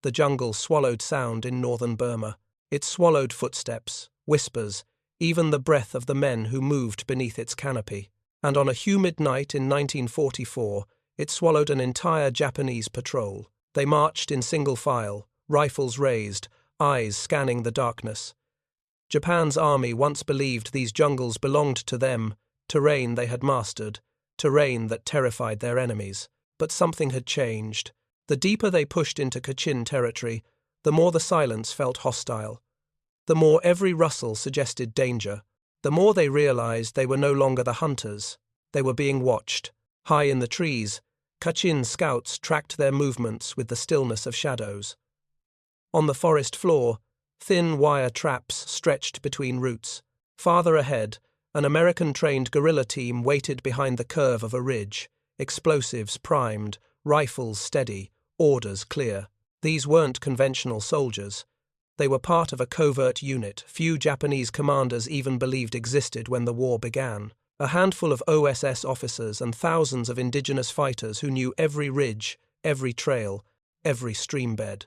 the jungle swallowed sound in northern Burma. It swallowed footsteps, whispers, even the breath of the men who moved beneath its canopy. And on a humid night in 1944, it swallowed an entire Japanese patrol. They marched in single file, rifles raised, eyes scanning the darkness. Japan's army once believed these jungles belonged to them, terrain they had mastered, terrain that terrified their enemies. But something had changed. The deeper they pushed into Kachin territory, the more the silence felt hostile. The more every rustle suggested danger. The more they realized they were no longer the hunters. They were being watched. High in the trees, Kachin scouts tracked their movements with the stillness of shadows. On the forest floor, thin wire traps stretched between roots. Farther ahead, an American-trained guerrilla team waited behind the curve of a ridge, explosives primed, rifles steady, orders clear. These weren't conventional soldiers. They were part of a covert unit few Japanese commanders even believed existed when the war began. A handful of OSS officers and thousands of indigenous fighters who knew every ridge, every trail, every streambed.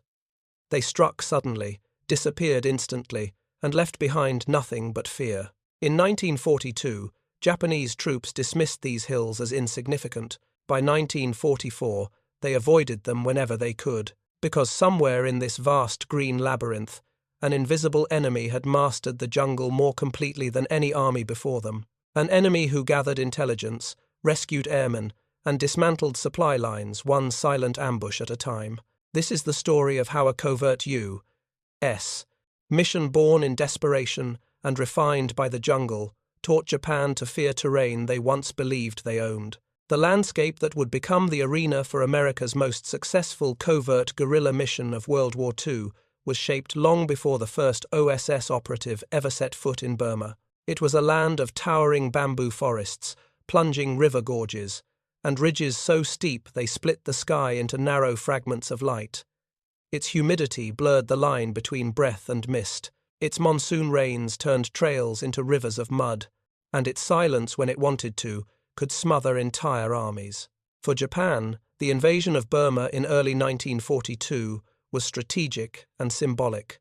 They struck suddenly, disappeared instantly, and left behind nothing but fear. In 1942, Japanese troops dismissed these hills as insignificant. By 1944, they avoided them whenever they could, because somewhere in this vast green labyrinth, an invisible enemy had mastered the jungle more completely than any army before them. An enemy who gathered intelligence, rescued airmen, and dismantled supply lines one silent ambush at a time. This is the story of how a Covert U.S. mission born in desperation and refined by the jungle taught Japan to fear terrain they once believed they owned. The landscape that would become the arena for America's most successful covert guerrilla mission of World War II was shaped long before the first OSS operative ever set foot in Burma. It was a land of towering bamboo forests, plunging river gorges, and ridges so steep they split the sky into narrow fragments of light. Its humidity blurred the line between breath and mist. Its monsoon rains turned trails into rivers of mud, and its silence, when it wanted to, could smother entire armies. For Japan, the invasion of Burma in early 1942 was strategic and symbolic.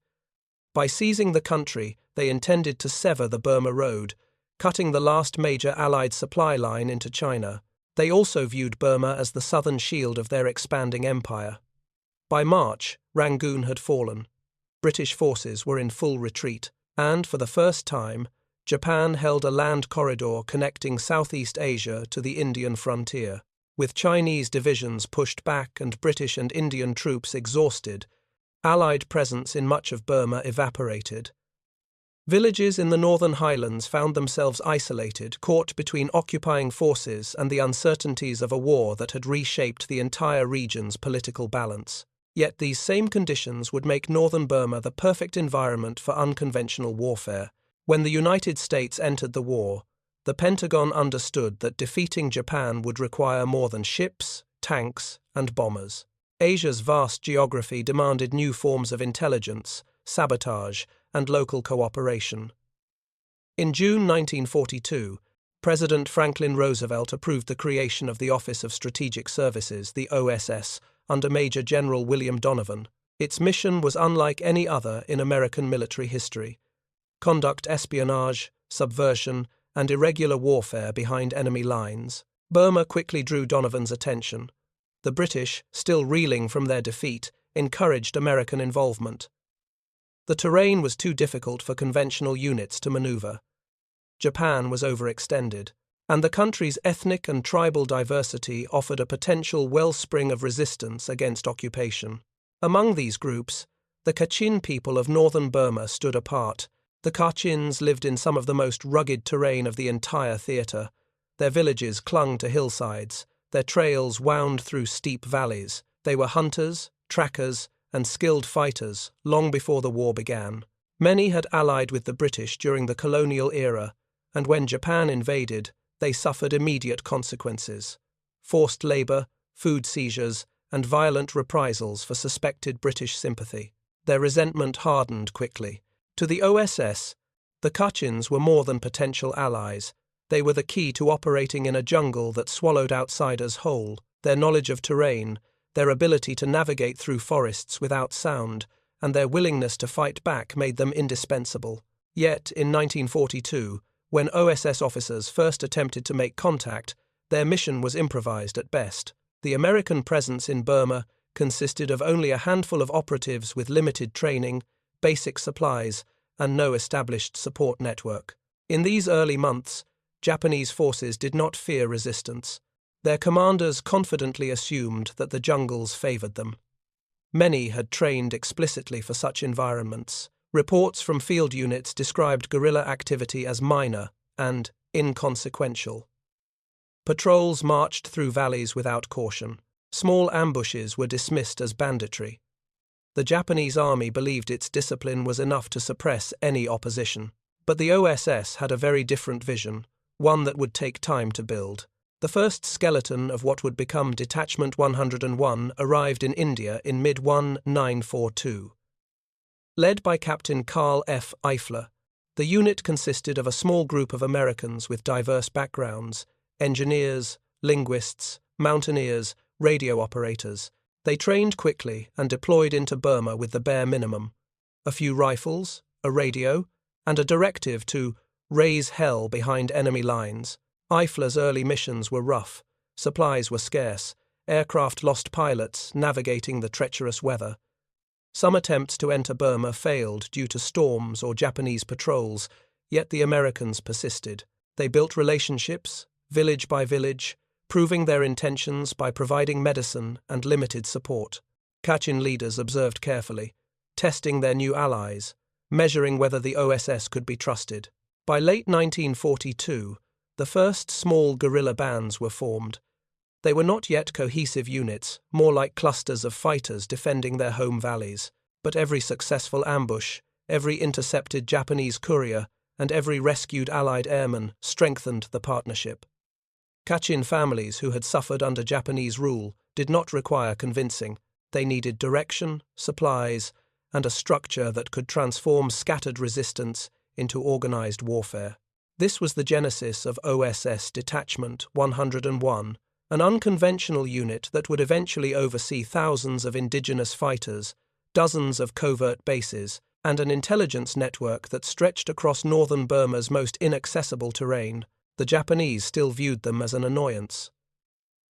By seizing the country, they intended to sever the Burma Road, cutting the last major Allied supply line into China. They also viewed Burma as the southern shield of their expanding empire. By March, Rangoon had fallen. British forces were in full retreat, and for the first time, Japan held a land corridor connecting Southeast Asia to the Indian frontier. With Chinese divisions pushed back and British and Indian troops exhausted, Allied presence in much of Burma evaporated. Villages in the northern highlands found themselves isolated, caught between occupying forces and the uncertainties of a war that had reshaped the entire region's political balance. Yet these same conditions would make northern Burma the perfect environment for unconventional warfare. When the United States entered the war, the Pentagon understood that defeating Japan would require more than ships, tanks, and bombers. Asia's vast geography demanded new forms of intelligence, sabotage, and local cooperation. In June 1942, President Franklin Roosevelt approved the creation of the Office of Strategic Services, the OSS, under Major General William Donovan. Its mission was unlike any other in American military history: conduct espionage, subversion, and irregular warfare behind enemy lines. Burma quickly drew Donovan's attention. The British, still reeling from their defeat, encouraged American involvement. The terrain was too difficult for conventional units to maneuver. Japan was overextended, and the country's ethnic and tribal diversity offered a potential wellspring of resistance against occupation. Among these groups, the Kachin people of northern Burma stood apart. The Kachins lived in some of the most rugged terrain of the entire theatre. Their villages clung to hillsides. Their trails wound through steep valleys. They were hunters, trackers, and skilled fighters long before the war began. Many had allied with the British during the colonial era, and when Japan invaded, they suffered immediate consequences: forced labor, food seizures, and violent reprisals for suspected British sympathy. Their resentment hardened quickly. To the OSS, the Kachins were more than potential allies. They were the key to operating in a jungle that swallowed outsiders whole. Their knowledge of terrain, Their ability to navigate through forests without sound, and their willingness to fight back made them indispensable. Yet, in 1942, when OSS officers first attempted to make contact, their mission was improvised at best. The American presence in Burma consisted of only a handful of operatives with limited training, basic supplies, and no established support network. In these early months, Japanese forces did not fear resistance. Their commanders confidently assumed that the jungles favored them. Many had trained explicitly for such environments. Reports from field units described guerrilla activity as minor and inconsequential. Patrols marched through valleys without caution. Small ambushes were dismissed as banditry. The Japanese army believed its discipline was enough to suppress any opposition. But the OSS had a very different vision, one that would take time to build. The first skeleton of what would become Detachment 101 arrived in India in mid-1942. Led by Captain Carl F. Eifler, the unit consisted of a small group of Americans with diverse backgrounds: engineers, linguists, mountaineers, radio operators. They trained quickly and deployed into Burma with the bare minimum: a few rifles, a radio, and a directive to raise hell behind enemy lines. Eifler's early missions were rough. Supplies were scarce. Aircraft lost pilots navigating the treacherous weather. Some attempts to enter Burma failed due to storms or Japanese patrols, yet the Americans persisted. They built relationships, village by village, proving their intentions by providing medicine and limited support. Kachin leaders observed carefully, testing their new allies, measuring whether the OSS could be trusted. By late 1942, the first small guerrilla bands were formed. They were not yet cohesive units, more like clusters of fighters defending their home valleys. But every successful ambush, every intercepted Japanese courier, and every rescued Allied airman strengthened the partnership. Kachin families who had suffered under Japanese rule did not require convincing. They needed direction, supplies, and a structure that could transform scattered resistance into organized warfare. This was the genesis of OSS Detachment 101, an unconventional unit that would eventually oversee thousands of indigenous fighters, dozens of covert bases, and an intelligence network that stretched across northern Burma's most inaccessible terrain. The Japanese still viewed them as an annoyance.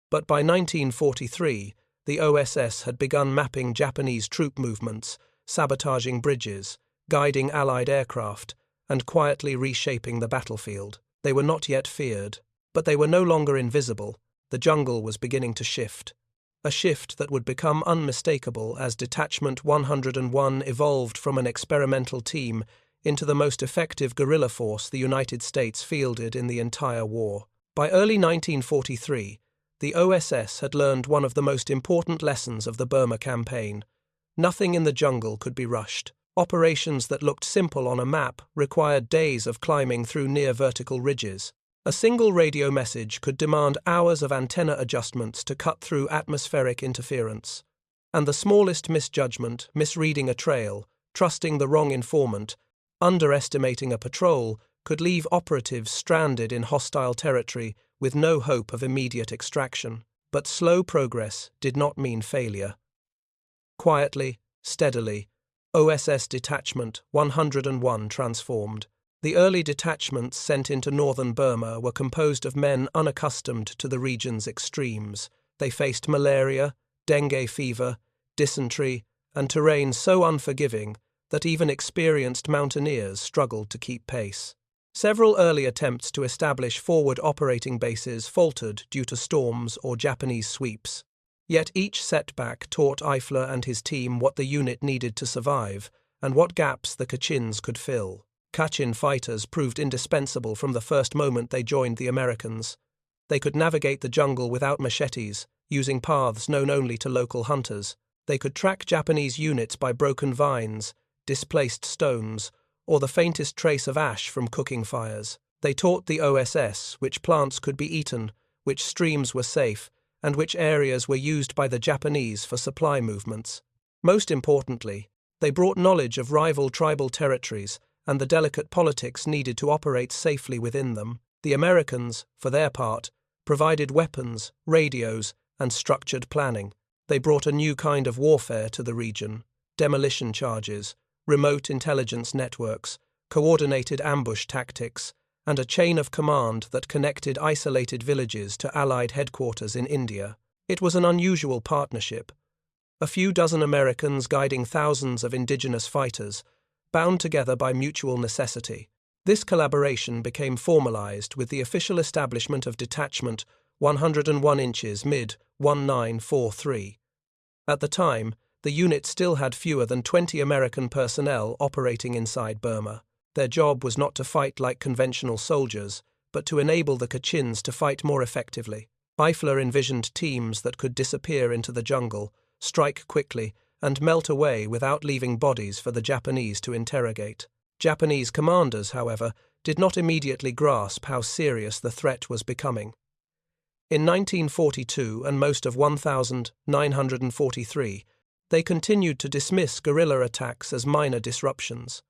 But by 1943, the OSS had begun mapping Japanese troop movements, sabotaging bridges, guiding Allied aircraft, and quietly reshaping the battlefield. They were not yet feared, but they were no longer invisible. The jungle was beginning to shift. A shift that would become unmistakable as Detachment 101 evolved from an experimental team into the most effective guerrilla force the United States fielded in the entire war. By early 1943, the OSS had learned one of the most important lessons of the Burma campaign. Nothing in the jungle could be rushed. Operations that looked simple on a map required days of climbing through near-vertical ridges. A single radio message could demand hours of antenna adjustments to cut through atmospheric interference. And the smallest misjudgment, misreading a trail, trusting the wrong informant, underestimating a patrol, could leave operatives stranded in hostile territory with no hope of immediate extraction. But slow progress did not mean failure. Quietly, steadily, OSS Detachment 101 transformed. The early detachments sent into northern Burma were composed of men unaccustomed to the region's extremes. They faced malaria, dengue fever, dysentery, and terrain so unforgiving that even experienced mountaineers struggled to keep pace. Several early attempts to establish forward operating bases faltered due to storms or Japanese sweeps. Yet each setback taught Eifler and his team what the unit needed to survive and what gaps the Kachins could fill. Kachin fighters proved indispensable from the first moment they joined the Americans. They could navigate the jungle without machetes, using paths known only to local hunters. They could track Japanese units by broken vines, displaced stones, or the faintest trace of ash from cooking fires. They taught the OSS which plants could be eaten, which streams were safe, and which areas were used by the Japanese for supply movements. Most importantly, they brought knowledge of rival tribal territories and the delicate politics needed to operate safely within them. The Americans, for their part, provided weapons, radios, and structured planning. They brought a new kind of warfare to the region: demolition charges, remote intelligence networks, coordinated ambush tactics, and a chain of command that connected isolated villages to Allied headquarters in India. It was an unusual partnership. A few dozen Americans guiding thousands of indigenous fighters, bound together by mutual necessity. This collaboration became formalized with the official establishment of Detachment 101 inches mid 1943. At the time, the unit still had fewer than 20 American personnel operating inside Burma. Their job was not to fight like conventional soldiers, but to enable the Kachins to fight more effectively. Eifler envisioned teams that could disappear into the jungle, strike quickly, and melt away without leaving bodies for the Japanese to interrogate. Japanese commanders, however, did not immediately grasp how serious the threat was becoming. In 1942 and most of 1943, they continued to dismiss guerrilla attacks as minor disruptions.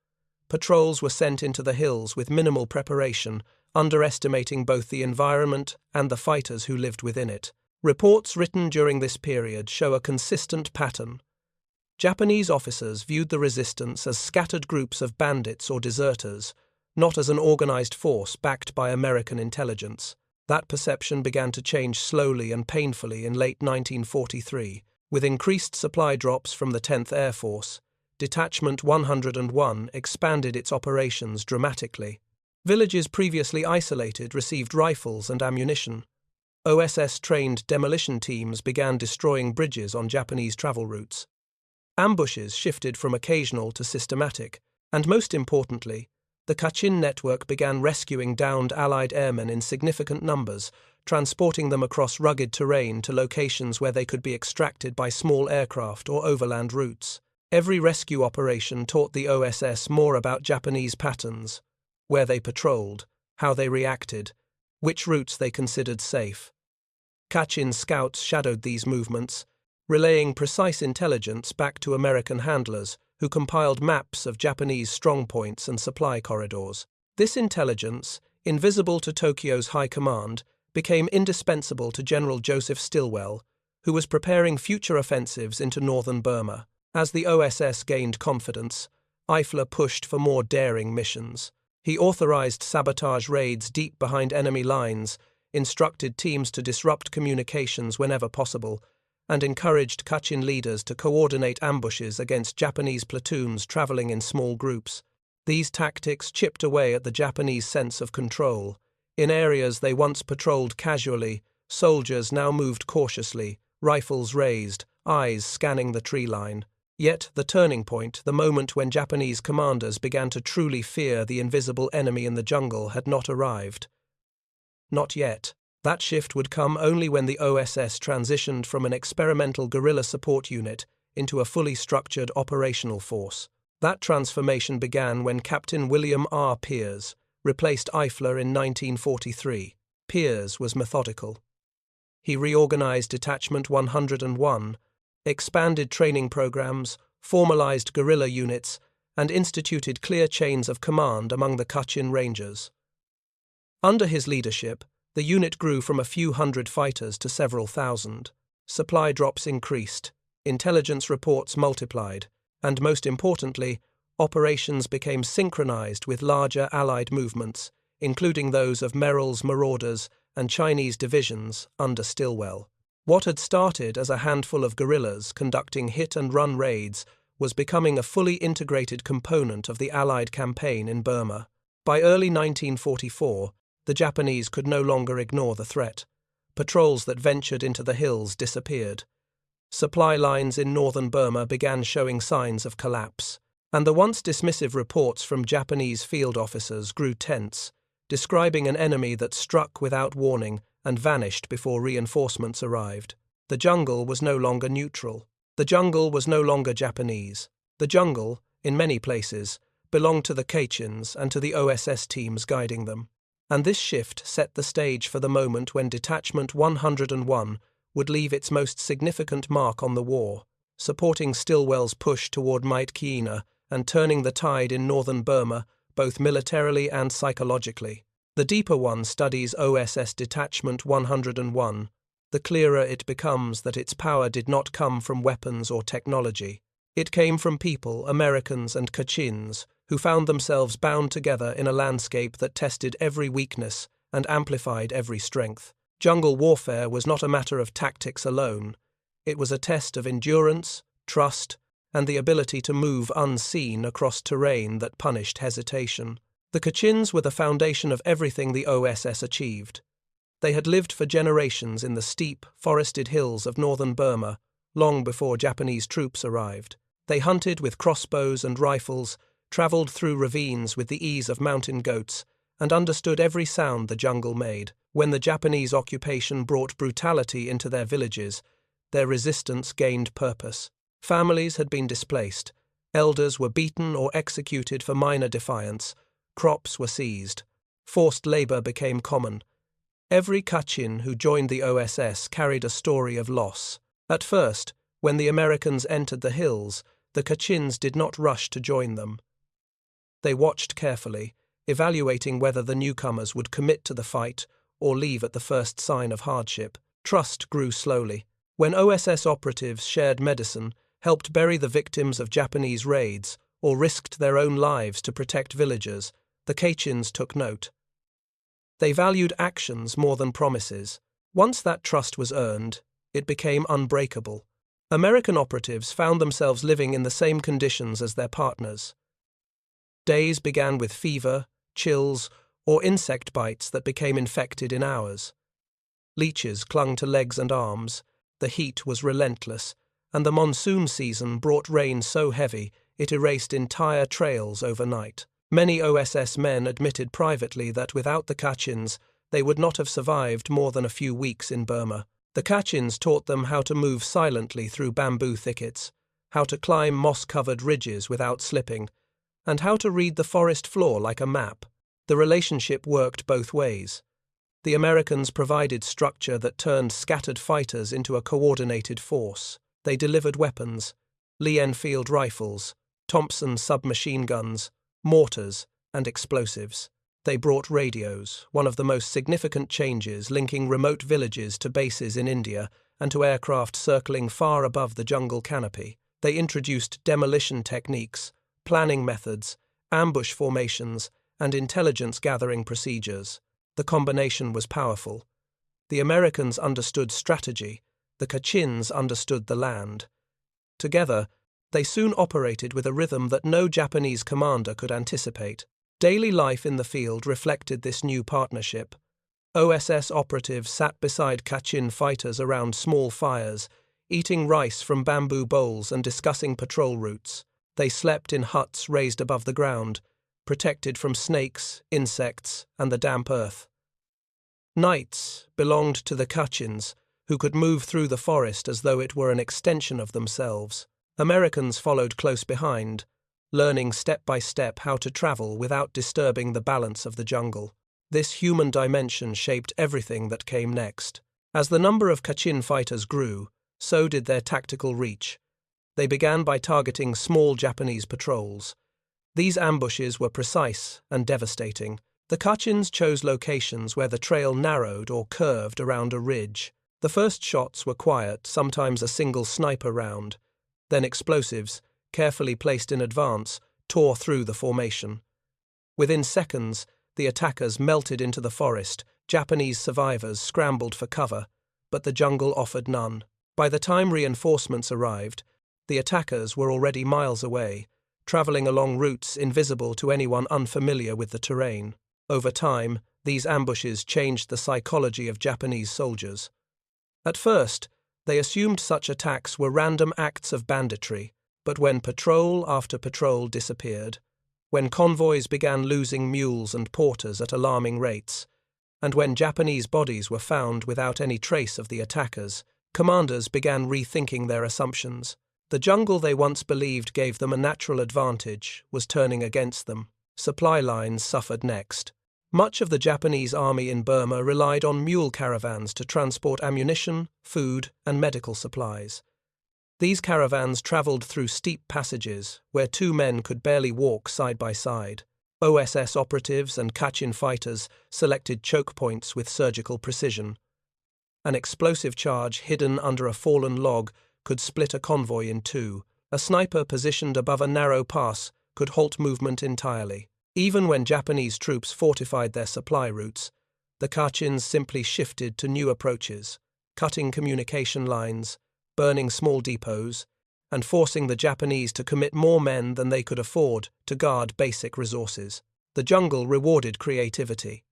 Patrols were sent into the hills with minimal preparation, underestimating both the environment and the fighters who lived within it. Reports written during this period show a consistent pattern. Japanese officers viewed the resistance as scattered groups of bandits or deserters, not as an organized force backed by American intelligence. That perception began to change slowly and painfully in late 1943, with increased supply drops from the 10th Air Force. Detachment 101 expanded its operations dramatically. Villages previously isolated received rifles and ammunition. OSS-trained demolition teams began destroying bridges on Japanese travel routes. Ambushes shifted from occasional to systematic, and most importantly, the Kachin network began rescuing downed Allied airmen in significant numbers, transporting them across rugged terrain to locations where they could be extracted by small aircraft or overland routes. Every rescue operation taught the OSS more about Japanese patterns: where they patrolled, how they reacted, which routes they considered safe. Kachin scouts shadowed these movements, relaying precise intelligence back to American handlers who compiled maps of Japanese strongpoints and supply corridors. This intelligence, invisible to Tokyo's high command, became indispensable to General Joseph Stilwell, who was preparing future offensives into northern Burma. As the OSS gained confidence, Eifler pushed for more daring missions. He authorized sabotage raids deep behind enemy lines, instructed teams to disrupt communications whenever possible, and encouraged Kachin leaders to coordinate ambushes against Japanese platoons traveling in small groups. These tactics chipped away at the Japanese sense of control. In areas they once patrolled casually, soldiers now moved cautiously, rifles raised, eyes scanning the tree line. Yet the turning point, the moment when Japanese commanders began to truly fear the invisible enemy in the jungle, had not arrived. Not yet. That shift would come only when the OSS transitioned from an experimental guerrilla support unit into a fully structured operational force. That transformation began when Captain William R. Pears replaced Eifler in 1943. Pears was methodical. He reorganized Detachment 101, expanded training programs, formalized guerrilla units, and instituted clear chains of command among the Kachin Rangers. Under his leadership, the unit grew from a few hundred fighters to several thousand. Supply drops increased, intelligence reports multiplied, and most importantly, operations became synchronized with larger Allied movements, including those of Merrill's Marauders and Chinese divisions under Stilwell. What had started as a handful of guerrillas conducting hit-and-run raids was becoming a fully integrated component of the Allied campaign in Burma. By early 1944, the Japanese could no longer ignore the threat. Patrols that ventured into the hills disappeared. Supply lines in northern Burma began showing signs of collapse, and the once dismissive reports from Japanese field officers grew tense, describing an enemy that struck without warning and vanished before reinforcements arrived. The jungle was no longer neutral. The jungle was no longer Japanese. The jungle, in many places, belonged to the Kachins and to the OSS teams guiding them. And this shift set the stage for the moment when Detachment 101 would leave its most significant mark on the war, supporting Stilwell's push toward Myitkyina and turning the tide in northern Burma, both militarily and psychologically. The deeper one studies OSS Detachment 101, the clearer it becomes that its power did not come from weapons or technology. It came from people, Americans and Kachins, who found themselves bound together in a landscape that tested every weakness and amplified every strength. Jungle warfare was not a matter of tactics alone. It was a test of endurance, trust, and the ability to move unseen across terrain that punished hesitation. The Kachins were the foundation of everything the OSS achieved. They had lived for generations in the steep, forested hills of northern Burma, long before Japanese troops arrived. They hunted with crossbows and rifles, travelled through ravines with the ease of mountain goats, and understood every sound the jungle made. When the Japanese occupation brought brutality into their villages, their resistance gained purpose. Families had been displaced, elders were beaten or executed for minor defiance, crops were seized, forced labour became common. Every Kachin who joined the OSS carried a story of loss. At first, when the Americans entered the hills, the Kachins did not rush to join them. They watched carefully, evaluating whether the newcomers would commit to the fight or leave at the first sign of hardship. Trust grew slowly. When OSS operatives shared medicine, helped bury the victims of Japanese raids, or risked their own lives to protect villagers, the Kachins took note. They valued actions more than promises. Once that trust was earned, it became unbreakable. American operatives found themselves living in the same conditions as their partners. Days began with fever, chills, or insect bites that became infected in hours. Leeches clung to legs and arms, the heat was relentless, and the monsoon season brought rain so heavy it erased entire trails overnight. Many OSS men admitted privately that without the Kachins, they would not have survived more than a few weeks in Burma. The Kachins taught them how to move silently through bamboo thickets, how to climb moss-covered ridges without slipping, and how to read the forest floor like a map. The relationship worked both ways. The Americans provided structure that turned scattered fighters into a coordinated force. They delivered weapons, Lee-Enfield rifles, Thompson submachine guns, mortars, and explosives. They brought radios, one of the most significant changes linking remote villages to bases in India and to aircraft circling far above the jungle canopy. They introduced demolition techniques, planning methods, ambush formations, and intelligence-gathering procedures. The combination was powerful. The Americans understood strategy, the Kachins understood the land. Together, they soon operated with a rhythm that no Japanese commander could anticipate. Daily life in the field reflected this new partnership. OSS operatives sat beside Kachin fighters around small fires, eating rice from bamboo bowls and discussing patrol routes. They slept in huts raised above the ground, protected from snakes, insects, and the damp earth. Nights belonged to the Kachins, who could move through the forest as though it were an extension of themselves. Americans followed close behind, learning step by step how to travel without disturbing the balance of the jungle. This human dimension shaped everything that came next. As the number of Kachin fighters grew, so did their tactical reach. They began by targeting small Japanese patrols. These ambushes were precise and devastating. The Kachins chose locations where the trail narrowed or curved around a ridge. The first shots were quiet, sometimes a single sniper round. Then explosives, carefully placed in advance, tore through the formation. Within seconds, the attackers melted into the forest. Japanese survivors scrambled for cover, but the jungle offered none. By the time reinforcements arrived, the attackers were already miles away, travelling along routes invisible to anyone unfamiliar with the terrain. Over time, these ambushes changed the psychology of Japanese soldiers. At first, they assumed such attacks were random acts of banditry, but when patrol after patrol disappeared, when convoys began losing mules and porters at alarming rates, and when Japanese bodies were found without any trace of the attackers, commanders began rethinking their assumptions. The jungle they once believed gave them a natural advantage was turning against them. Supply lines suffered next. Much of the Japanese army in Burma relied on mule caravans to transport ammunition, food, and medical supplies. These caravans travelled through steep passages where two men could barely walk side by side. OSS operatives and Kachin fighters selected choke points with surgical precision. An explosive charge hidden under a fallen log could split a convoy in two. A sniper positioned above a narrow pass could halt movement entirely. Even when Japanese troops fortified their supply routes, the Kachins simply shifted to new approaches, cutting communication lines, burning small depots, and forcing the Japanese to commit more men than they could afford to guard basic resources. The jungle rewarded creativity.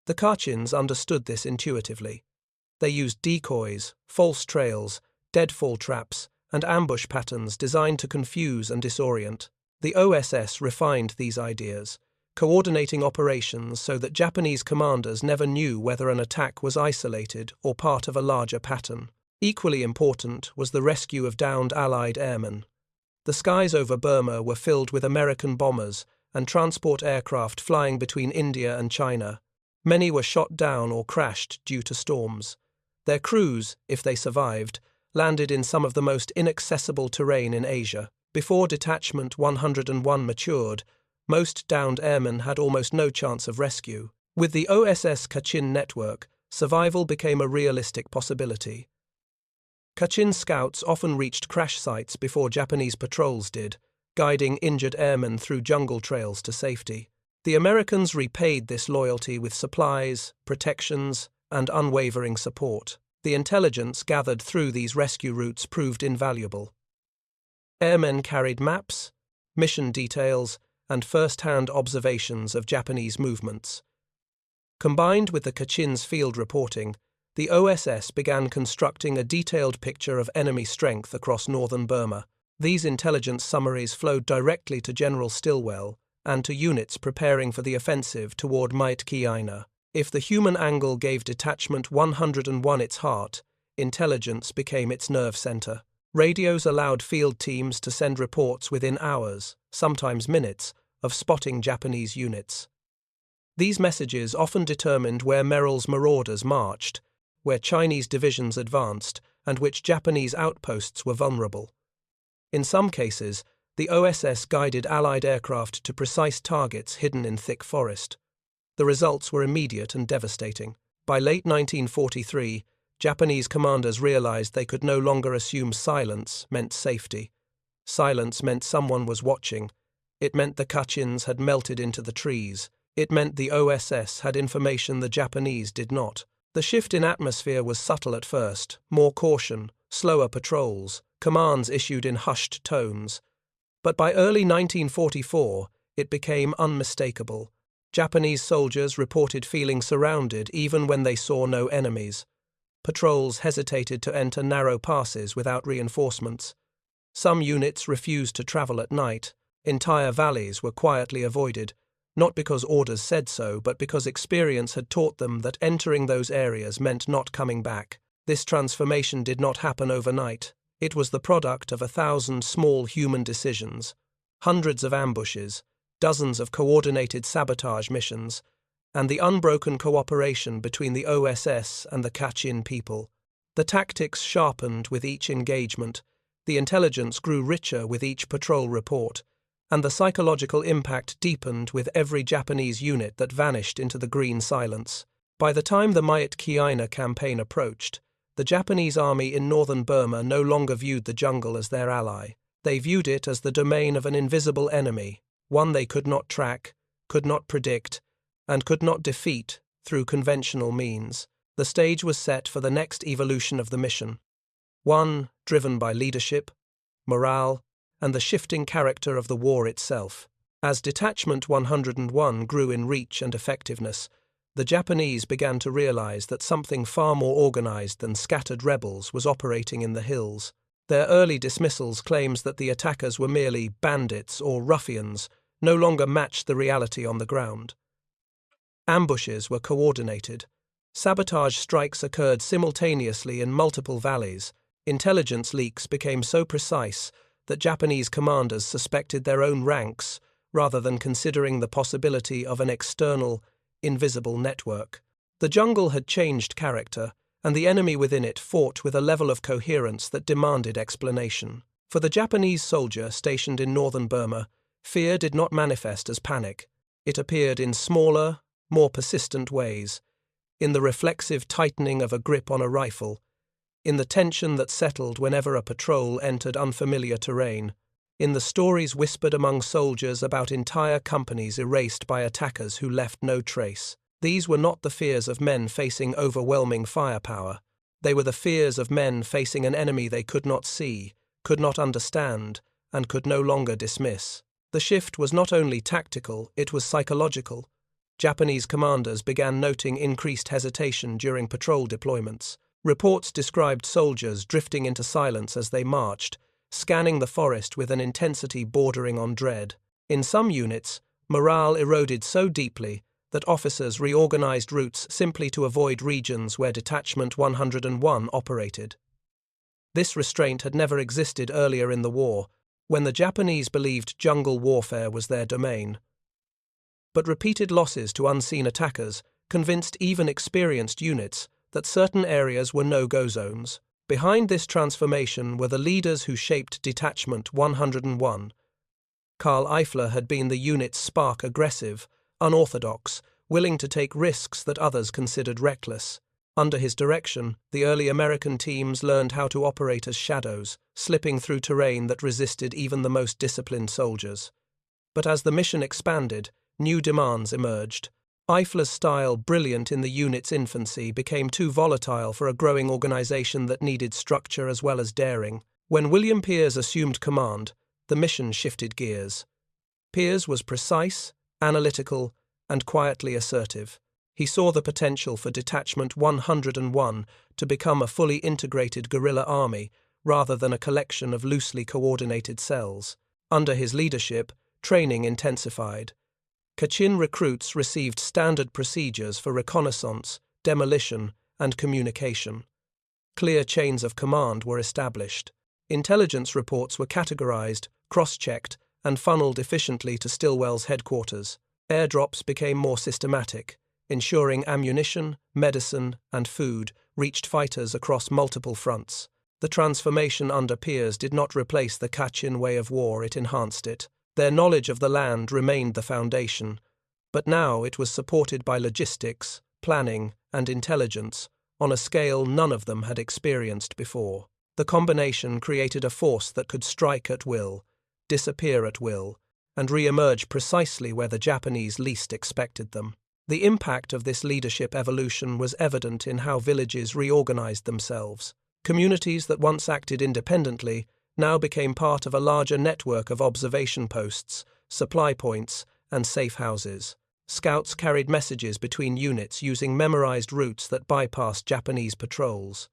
The Kachins understood this intuitively. They used decoys, false trails, deadfall traps, and ambush patterns designed to confuse and disorient. The OSS refined these ideas, coordinating operations so that Japanese commanders never knew whether an attack was isolated or part of a larger pattern. Equally important was the rescue of downed Allied airmen. The skies over Burma were filled with American bombers and transport aircraft flying between India and China. Many were shot down or crashed due to storms. Their crews, if they survived, landed in some of the most inaccessible terrain in Asia. Before Detachment 101 matured, most downed airmen had almost no chance of rescue. With the OSS Kachin network, survival became a realistic possibility. Kachin scouts often reached crash sites before Japanese patrols did, guiding injured airmen through jungle trails to safety. The Americans repaid this loyalty with supplies, protections, and unwavering support. The intelligence gathered through these rescue routes proved invaluable. Airmen carried maps, mission details, and first-hand observations of Japanese movements. Combined with the Kachin's field reporting, the OSS began constructing a detailed picture of enemy strength across northern Burma. These intelligence summaries flowed directly to General Stilwell and to units preparing for the offensive toward Mait Kiaina. If the human angle gave Detachment 101 its heart, intelligence became its nerve center. Radios allowed field teams to send reports within hours, sometimes minutes, of spotting Japanese units. These messages often determined where Merrill's marauders marched, where Chinese divisions advanced, and which Japanese outposts were vulnerable. In some cases, the OSS guided Allied aircraft to precise targets hidden in thick forest. The results were immediate and devastating. By late 1943, Japanese commanders realized they could no longer assume silence meant safety. Silence meant someone was watching. It meant the Kachins had melted into the trees. It meant the OSS had information the Japanese did not. The shift in atmosphere was subtle at first: more caution, slower patrols, commands issued in hushed tones. But by early 1944, it became unmistakable. Japanese soldiers reported feeling surrounded even when they saw no enemies. Patrols hesitated to enter narrow passes without reinforcements. Some units refused to travel at night. Entire valleys were quietly avoided, not because orders said so, but because experience had taught them that entering those areas meant not coming back. This transformation did not happen overnight. It was the product of 1,000 small human decisions, hundreds of ambushes, dozens of coordinated sabotage missions, and the unbroken cooperation between the OSS and the Kachin people. The tactics sharpened with each engagement, the intelligence grew richer with each patrol report, and the psychological impact deepened with every Japanese unit that vanished into the green silence. By the time the Mait Kiaina campaign approached, the Japanese army in northern Burma no longer viewed the jungle as their ally. They viewed it as the domain of an invisible enemy, one they could not track, could not predict, and could not defeat through conventional means. The stage was set for the next evolution of the mission, one driven by leadership, morale, and the shifting character of the war itself. As Detachment 101 grew in reach and effectiveness, the Japanese began to realize that something far more organized than scattered rebels was operating in the hills. Their early dismissals claims that the attackers were merely bandits or ruffians no longer matched the reality on the ground. Ambushes were coordinated. Sabotage strikes occurred simultaneously in multiple valleys. Intelligence leaks became so precise that Japanese commanders suspected their own ranks rather than considering the possibility of an external, invisible network. The jungle had changed character, and the enemy within it fought with a level of coherence that demanded explanation. For the Japanese soldier stationed in northern Burma, fear did not manifest as panic. It appeared in smaller, more persistent ways. in the reflexive tightening of a grip on a rifle, in the tension that settled whenever a patrol entered unfamiliar terrain, in the stories whispered among soldiers about entire companies erased by attackers who left no trace. These were not the fears of men facing overwhelming firepower. They were the fears of men facing an enemy they could not see, could not understand, and could no longer dismiss. The shift was not only tactical, it was psychological. Japanese commanders began noting increased hesitation during patrol deployments. Reports described soldiers drifting into silence as they marched, scanning the forest with an intensity bordering on dread. In some units, morale eroded so deeply that officers reorganized routes simply to avoid regions where Detachment 101 operated. This restraint had never existed earlier in the war, when the Japanese believed jungle warfare was their domain. But repeated losses to unseen attackers convinced even experienced units that certain areas were no-go zones. Behind this transformation were the leaders who shaped Detachment 101. Karl Eifler had been the unit's spark, aggressive, unorthodox, willing to take risks that others considered reckless. Under his direction, the early American teams learned how to operate as shadows, slipping through terrain that resisted even the most disciplined soldiers. But as the mission expanded, new demands emerged. Eifler's style, brilliant in the unit's infancy, became too volatile for a growing organization that needed structure as well as daring. When William Pearse assumed command, the mission shifted gears. Pearse was precise, analytical, and quietly assertive. He saw the potential for Detachment 101 to become a fully integrated guerrilla army rather than a collection of loosely coordinated cells. Under his leadership, training intensified. Kachin recruits received standard procedures for reconnaissance, demolition, and communication. Clear chains of command were established. Intelligence reports were categorized, cross-checked, and funneled efficiently to Stilwell's headquarters. Airdrops became more systematic, ensuring ammunition, medicine, and food reached fighters across multiple fronts. The transformation under Pearse did not replace the Kachin way of war, it enhanced it. Their knowledge of the land remained the foundation, but now it was supported by logistics, planning, and intelligence on a scale none of them had experienced before. The combination created a force that could strike at will, disappear at will, and re-emerge precisely where the Japanese least expected them. The impact of this leadership evolution was evident in how villages reorganized themselves. Communities that once acted independently now became part of a larger network of observation posts, supply points, and safe houses. Scouts carried messages between units using memorized routes that bypassed Japanese patrols.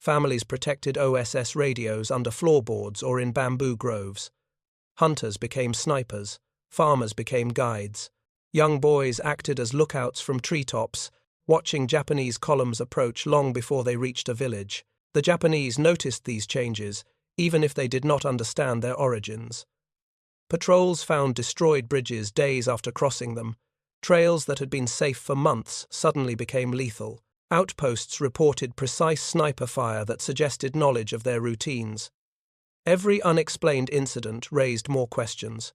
Families protected OSS radios under floorboards or in bamboo groves. Hunters became snipers, farmers became guides. Young boys acted as lookouts from treetops, watching Japanese columns approach long before they reached a village. The Japanese noticed these changes, even if they did not understand their origins. Patrols found destroyed bridges days after crossing them. Trails that had been safe for months suddenly became lethal. Outposts reported precise sniper fire that suggested knowledge of their routines. Every unexplained incident raised more questions.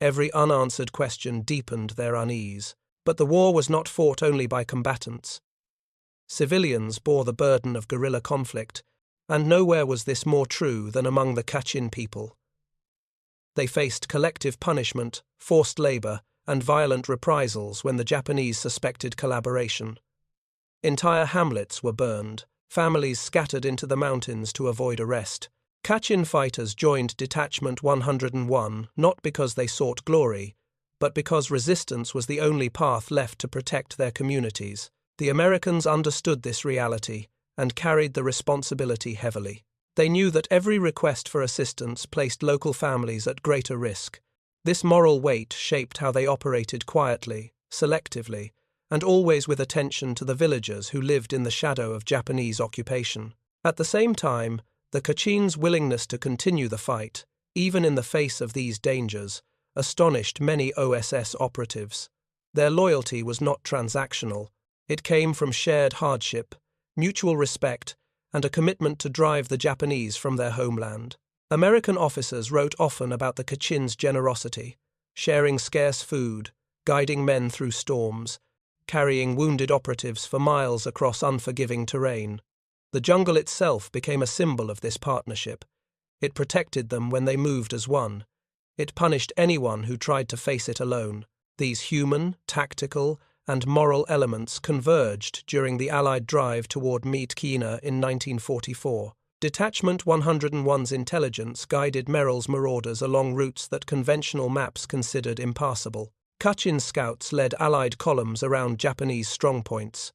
Every unanswered question deepened their unease. But the war was not fought only by combatants. Civilians bore the burden of guerrilla conflict, and nowhere was this more true than among the Kachin people. They faced collective punishment, forced labor, and violent reprisals when the Japanese suspected collaboration. Entire hamlets were burned, families scattered into the mountains to avoid arrest. Kachin fighters joined Detachment 101 not because they sought glory, but because resistance was the only path left to protect their communities. The Americans understood this reality and carried the responsibility heavily. They knew that every request for assistance placed local families at greater risk. This moral weight shaped how they operated quietly, selectively, and always with attention to the villagers who lived in the shadow of Japanese occupation. At the same time, the Kachin's willingness to continue the fight, even in the face of these dangers, astonished many OSS operatives. Their loyalty was not transactional. It came from shared hardship, mutual respect, and a commitment to drive the Japanese from their homeland. American officers wrote often about the Kachin's generosity, sharing scarce food, guiding men through storms, carrying wounded operatives for miles across unforgiving terrain. The jungle itself became a symbol of this partnership. It protected them when they moved as one. It punished anyone who tried to face it alone. These human, tactical, and moral elements converged during the Allied drive toward Meet Kina in 1944. Detachment 101's intelligence guided Merrill's marauders along routes that conventional maps considered impassable. Kachin scouts led Allied columns around Japanese strongpoints.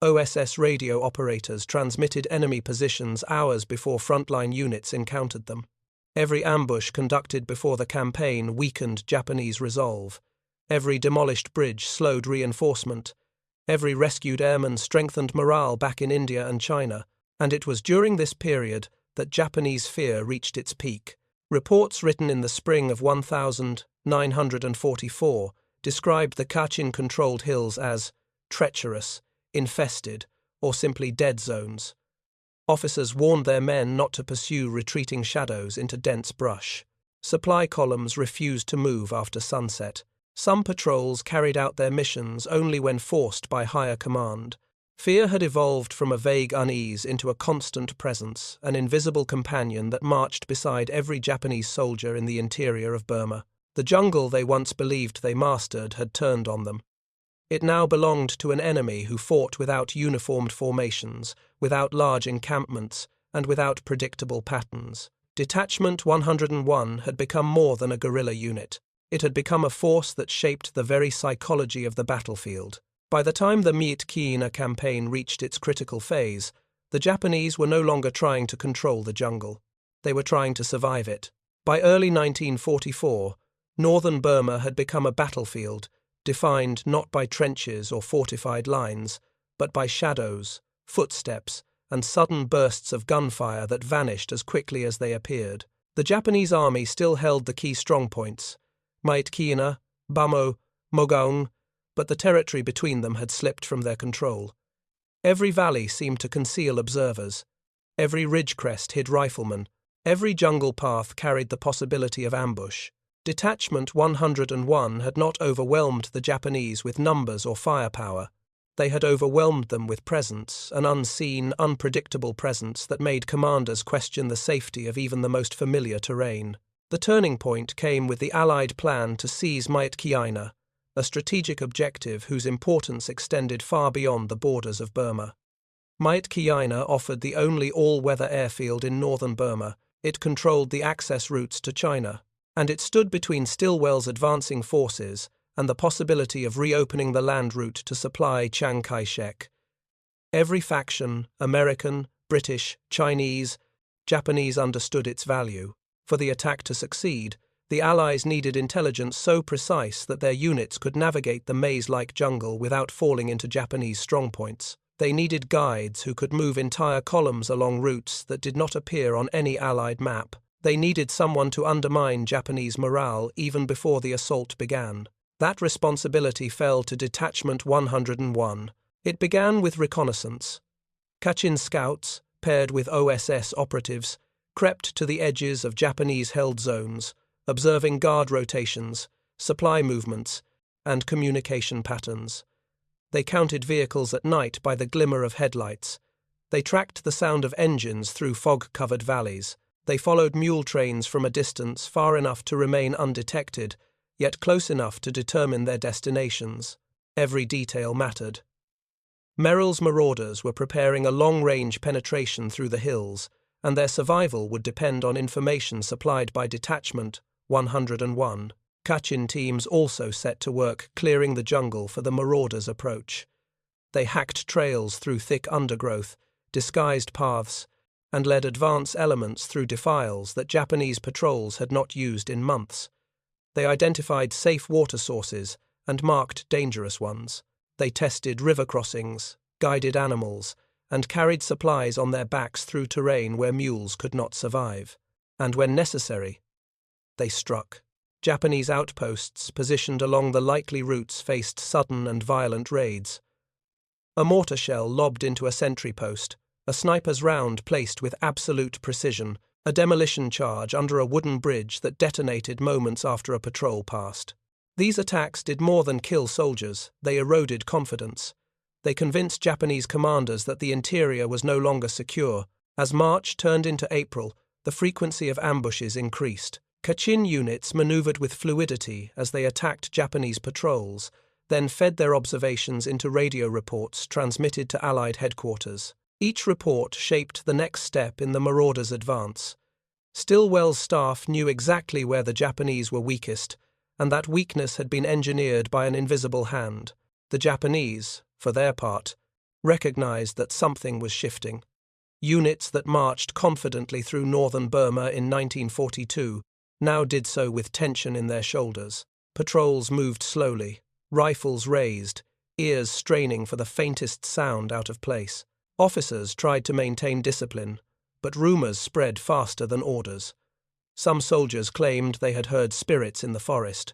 OSS radio operators transmitted enemy positions hours before frontline units encountered them. Every ambush conducted before the campaign weakened Japanese resolve. Every demolished bridge slowed reinforcement. Every rescued airman strengthened morale back in India and China. And it was during this period that Japanese fear reached its peak. Reports written in the spring of 1944 described the Kachin-controlled hills as treacherous, infested, or simply dead zones. Officers warned their men not to pursue retreating shadows into dense brush. Supply columns refused to move after sunset. Some patrols carried out their missions only when forced by higher command. Fear had evolved from a vague unease into a constant presence, an invisible companion that marched beside every Japanese soldier in the interior of Burma. The jungle they once believed they mastered had turned on them. It now belonged to an enemy who fought without uniformed formations, without large encampments, and without predictable patterns. Detachment 101 had become more than a guerrilla unit. It had become a force that shaped the very psychology of the battlefield. By the time the Meet Kina campaign reached its critical phase, the Japanese were no longer trying to control the jungle. They were trying to survive it. By early 1944, northern Burma had become a battlefield, defined not by trenches or fortified lines, but by shadows, footsteps, and sudden bursts of gunfire that vanished as quickly as they appeared. The Japanese army still held the key strongpoints, Meet Kina, Bamo, Mogaung, but the territory between them had slipped from their control. Every valley seemed to conceal observers. Every ridge crest hid riflemen. Every jungle path carried the possibility of ambush. Detachment 101 had not overwhelmed the Japanese with numbers or firepower. They had overwhelmed them with presence, an unseen, unpredictable presence that made commanders question the safety of even the most familiar terrain. The turning point came with the Allied plan to seize Meet Kina, a strategic objective whose importance extended far beyond the borders of Burma. Meet Kina offered the only all-weather airfield in northern Burma. It controlled the access routes to China, and it stood between Stilwell's advancing forces and the possibility of reopening the land route to supply Chiang Kai-shek. Every faction, American, British, Chinese, Japanese, understood its value. For the attack to succeed, the Allies needed intelligence so precise that their units could navigate the maze-like jungle without falling into Japanese strongpoints. They needed guides who could move entire columns along routes that did not appear on any Allied map. They needed someone to undermine Japanese morale even before the assault began. That responsibility fell to Detachment 101. It began with reconnaissance. Kachin scouts, paired with OSS operatives, crept to the edges of Japanese-held zones, observing guard rotations, supply movements, and communication patterns. They counted vehicles at night by the glimmer of headlights. They tracked the sound of engines through fog-covered valleys. They followed mule trains from a distance far enough to remain undetected, yet close enough to determine their destinations. Every detail mattered. Merrill's marauders were preparing a long-range penetration through the hills, and their survival would depend on information supplied by Detachment 101. Kachin teams also set to work clearing the jungle for the marauders' approach. They hacked trails through thick undergrowth, disguised paths, and led advance elements through defiles that Japanese patrols had not used in months. They identified safe water sources and marked dangerous ones. They tested river crossings, guided animals, and carried supplies on their backs through terrain where mules could not survive. And when necessary, they struck. Japanese outposts positioned along the likely routes faced sudden and violent raids. A mortar shell lobbed into a sentry post, a sniper's round placed with absolute precision, a demolition charge under a wooden bridge that detonated moments after a patrol passed. These attacks did more than kill soldiers, they eroded confidence. They convinced Japanese commanders that the interior was no longer secure. As March turned into April, the frequency of ambushes increased. Kachin units maneuvered with fluidity as they attacked Japanese patrols, then fed their observations into radio reports transmitted to Allied headquarters. Each report shaped the next step in the marauders' advance. Stilwell's staff knew exactly where the Japanese were weakest, and that weakness had been engineered by an invisible hand. The Japanese, for their part, recognized that something was shifting. Units that marched confidently through northern Burma in 1942 now did so with tension in their shoulders. Patrols moved slowly, rifles raised, ears straining for the faintest sound out of place. Officers tried to maintain discipline, but rumors spread faster than orders. Some soldiers claimed they had heard spirits in the forest.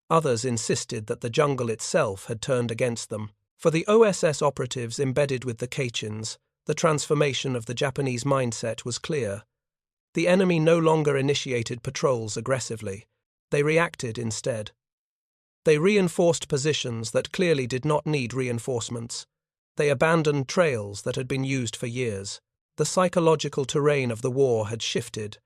Others insisted that the jungle itself had turned against them. For the OSS operatives embedded with the Kachins, the transformation of the Japanese mindset was clear. The enemy no longer initiated patrols aggressively. They reacted instead. They reinforced positions that clearly did not need reinforcements. They abandoned trails that had been used for years. The psychological terrain of the war had shifted,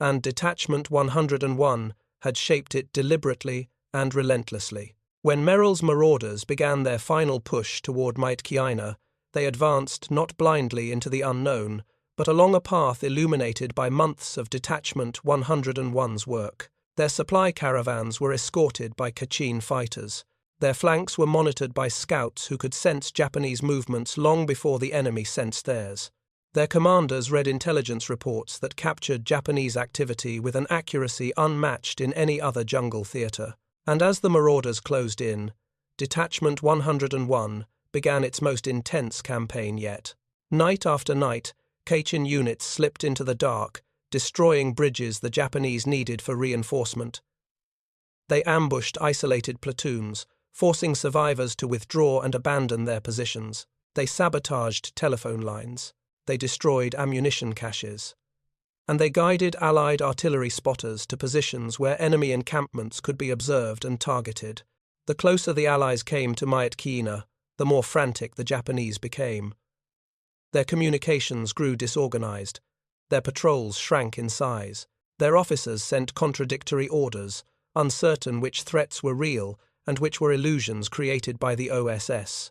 and Detachment 101 had shaped it deliberately and relentlessly. When Merrill's marauders began their final push toward Maitkiina, they advanced not blindly into the unknown, but along a path illuminated by months of Detachment 101's work. Their supply caravans were escorted by Kachin fighters. Their flanks were monitored by scouts who could sense Japanese movements long before the enemy sensed theirs. Their commanders read intelligence reports that captured Japanese activity with an accuracy unmatched in any other jungle theater. And as the marauders closed in, Detachment 101 began its most intense campaign yet. Night after night, Kachin units slipped into the dark, destroying bridges the Japanese needed for reinforcement. They ambushed isolated platoons, forcing survivors to withdraw and abandon their positions. They sabotaged telephone lines. They destroyed ammunition caches. And they guided Allied artillery spotters to positions where enemy encampments could be observed and targeted. The closer the Allies came to Maitkiina, the more frantic the Japanese became. Their communications grew disorganized. Their patrols shrank in size. Their officers sent contradictory orders, uncertain which threats were real and which were illusions created by the OSS.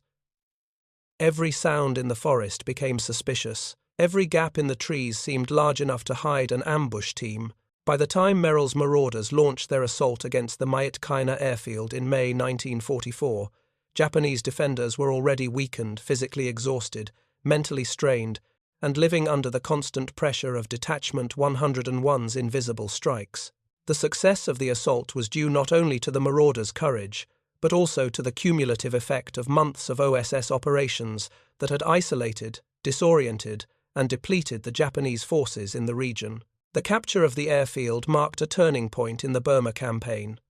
Every sound in the forest became suspicious. Every gap in the trees seemed large enough to hide an ambush team. By the time Merrill's marauders launched their assault against the Maitkiina airfield in May 1944, Japanese defenders were already weakened, physically exhausted, mentally strained, and living under the constant pressure of Detachment 101's invisible strikes. The success of the assault was due not only to the marauders' courage, but also to the cumulative effect of months of OSS operations that had isolated, disoriented, and depleted the Japanese forces in the region. The capture of the airfield marked a turning point in the Burma campaign.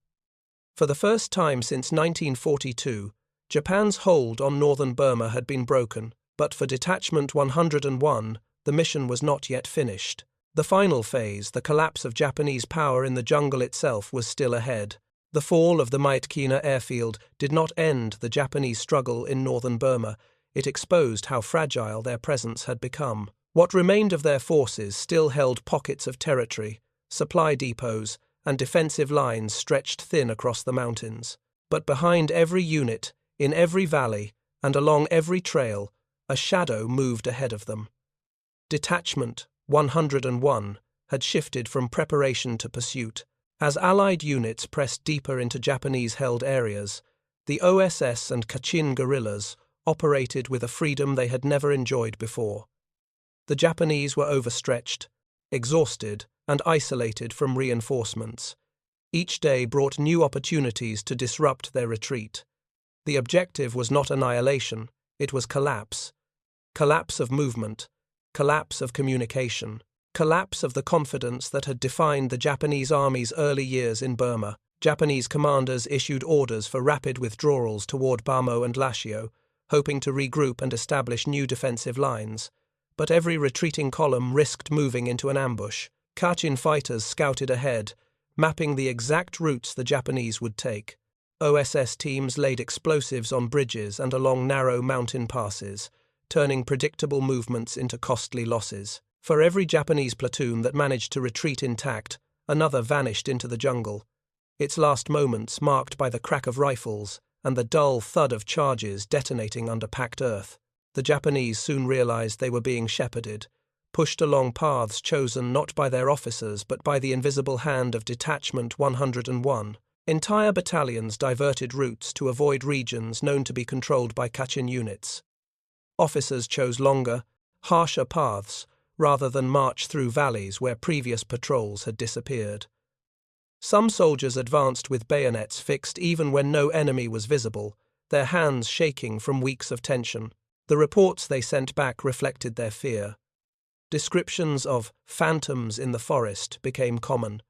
For the first time since 1942, Japan's hold on northern Burma had been broken, but for Detachment 101, the mission was not yet finished. The final phase, the collapse of Japanese power in the jungle itself, was still ahead. The fall of the Maitkiina airfield did not end the Japanese struggle in northern Burma. It exposed how fragile their presence had become. What remained of their forces still held pockets of territory, supply depots, and defensive lines stretched thin across the mountains. But behind every unit, in every valley, and along every trail, a shadow moved ahead of them. Detachment 101 had shifted from preparation to pursuit. As Allied units pressed deeper into Japanese-held areas, the OSS and Kachin guerrillas operated with a freedom they had never enjoyed before. The Japanese were overstretched, exhausted, and isolated from reinforcements. Each day brought new opportunities to disrupt their retreat. The objective was not annihilation, it was collapse. Collapse of movement, collapse of communication, collapse of the confidence that had defined the Japanese army's early years in Burma. Japanese commanders issued orders for rapid withdrawals toward Bamo and Lashio, hoping to regroup and establish new defensive lines. But every retreating column risked moving into an ambush. Kachin fighters scouted ahead, mapping the exact routes the Japanese would take. OSS teams laid explosives on bridges and along narrow mountain passes, turning predictable movements into costly losses. For every Japanese platoon that managed to retreat intact, another vanished into the jungle, its last moments marked by the crack of rifles and the dull thud of charges detonating under packed earth. The Japanese soon realized they were being shepherded, pushed along paths chosen not by their officers but by the invisible hand of Detachment 101. Entire battalions diverted routes to avoid regions known to be controlled by Kachin units. Officers chose longer, harsher paths rather than march through valleys where previous patrols had disappeared. Some soldiers advanced with bayonets fixed even when no enemy was visible, their hands shaking from weeks of tension. The reports they sent back reflected their fear. Descriptions of phantoms in the forest became common.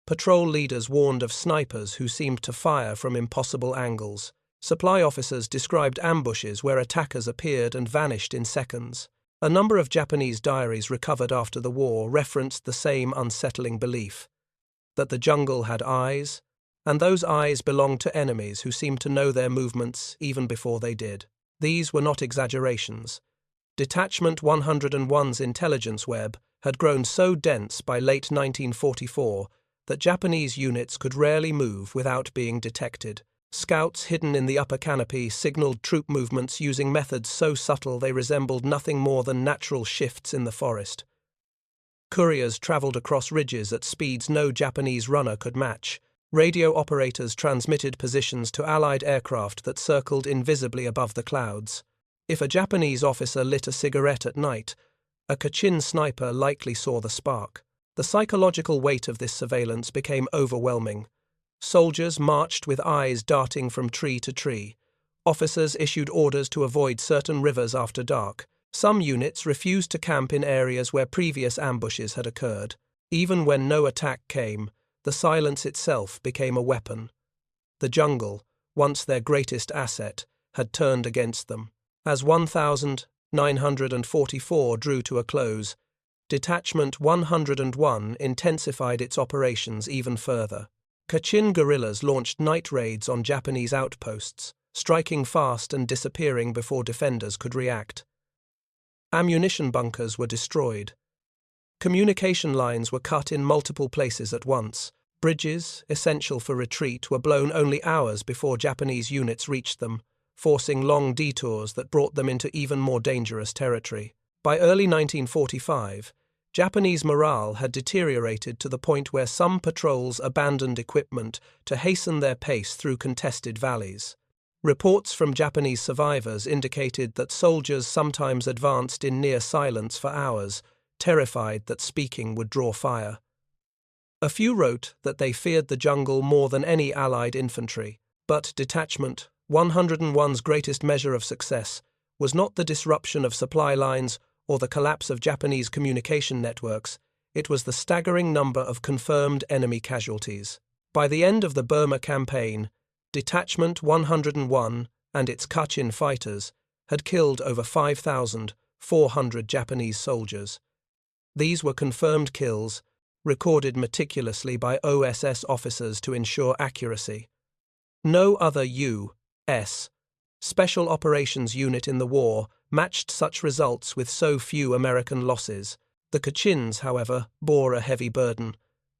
Patrol leaders warned of snipers who seemed to fire from impossible angles. Supply officers described ambushes where attackers appeared and vanished in seconds. A number of Japanese diaries recovered after the war referenced the same unsettling belief, that the jungle had eyes, and those eyes belonged to enemies who seemed to know their movements even before they did. These were not exaggerations. Detachment 101's intelligence web had grown so dense by late 1944 that Japanese units could rarely move without being detected. Scouts hidden in the upper canopy signaled troop movements using methods so subtle they resembled nothing more than natural shifts in the forest. Couriers traveled across ridges at speeds no Japanese runner could match. Radio operators transmitted positions to Allied aircraft that circled invisibly above the clouds. If a Japanese officer lit a cigarette at night, a Kachin sniper likely saw the spark. The psychological weight of this surveillance became overwhelming. Soldiers marched with eyes darting from tree to tree. Officers issued orders to avoid certain rivers after dark. Some units refused to camp in areas where previous ambushes had occurred. Even when no attack came, the silence itself became a weapon. The jungle, once their greatest asset, had turned against them. As 1944 drew to a close, Detachment 101 intensified its operations even further. Kachin guerrillas launched night raids on Japanese outposts, striking fast and disappearing before defenders could react. Ammunition bunkers were destroyed. Communication lines were cut in multiple places at once. Bridges, essential for retreat, were blown only hours before Japanese units reached them, forcing long detours that brought them into even more dangerous territory. By early 1945, Japanese morale had deteriorated to the point where some patrols abandoned equipment to hasten their pace through contested valleys. Reports from Japanese survivors indicated that soldiers sometimes advanced in near silence for hours, terrified that speaking would draw fire. A few wrote that they feared the jungle more than any Allied infantry, but Detachment 101's greatest measure of success was not the disruption of supply lines or the collapse of Japanese communication networks, it was the staggering number of confirmed enemy casualties. By the end of the Burma campaign, Detachment 101 and its Kachin fighters had killed over 5,400 Japanese soldiers. These were confirmed kills, recorded meticulously by OSS officers to ensure accuracy. No other U.S. Special Operations unit in the war matched such results with so few American losses. The Kachins, however, bore a heavy burden.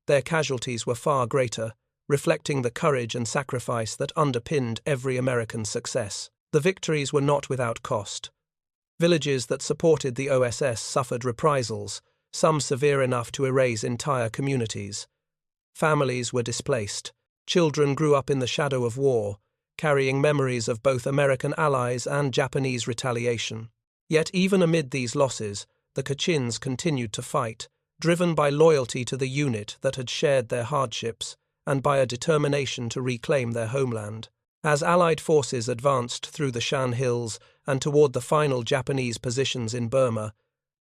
Their casualties were far greater, reflecting the courage and sacrifice that underpinned every American success. The victories were not without cost. Villages that supported the OSS suffered reprisals, some severe enough to erase entire communities. Families were displaced. Children grew up in the shadow of war, carrying memories of both American allies and Japanese retaliation. Yet even amid these losses, the Kachins continued to fight, driven by loyalty to the unit that had shared their hardships and by a determination to reclaim their homeland. As Allied forces advanced through the Shan Hills and toward the final Japanese positions in Burma,